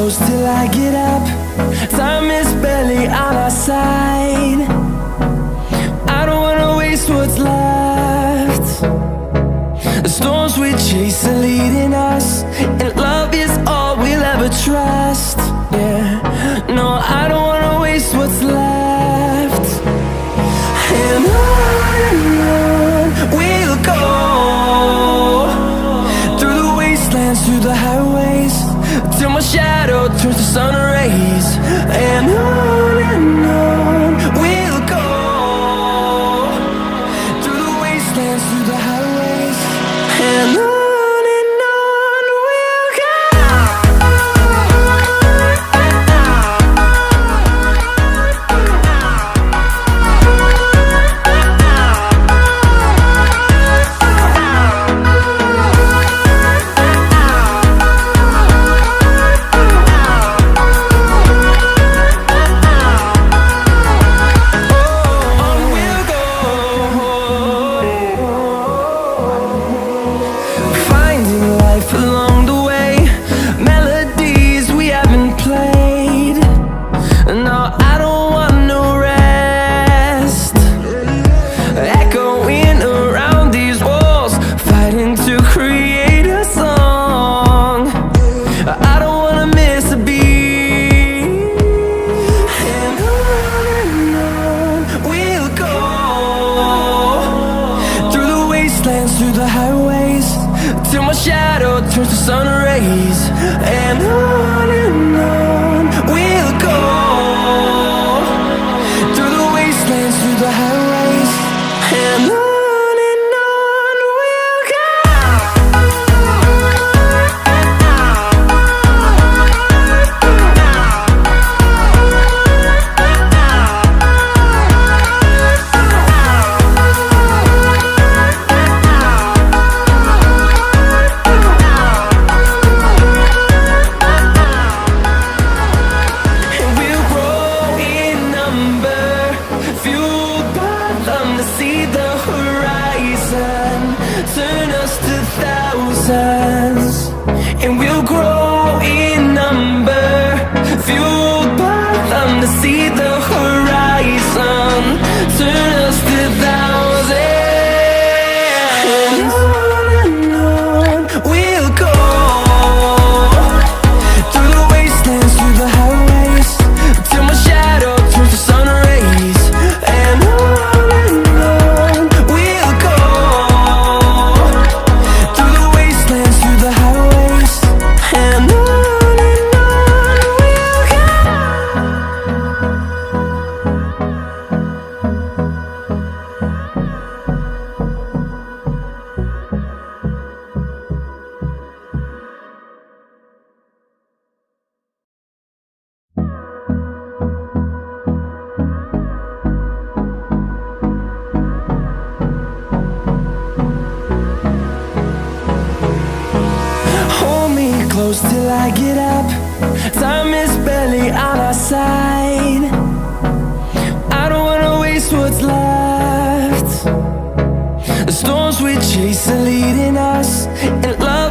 close till I get up. Time is barely on our side. I don't wanna waste what's left. The storms we chase are leading us, and love is all we'll ever trust. Yeah, no, I don't wanna waste what's left. And on we'll go, through the wastelands, through the highways, till my shadow turns to sun rays. And on we'll go, through the wastelands, through the highways, and on we'll go. Along the way, melodies we haven't played. No, I don't want no rest. Echoing around these walls, fighting to create a song. I don't wanna miss a beat. And on we'll go, through the wastelands, through the highways, till my shadow turns to sun rays. And on we'll go, through the wastelands, through the highways, and on we'll go. See the horizon, turn us to thousands, and we'll grow in number, fueled by them to see the horizon, turn us to thousands. And on we'll go, through the wastelands, through the highways, till my shadow turns to sun rays. And close till I get up. Time is barely on our side. I don't wanna waste what's left. The storms we chase are leading us, and love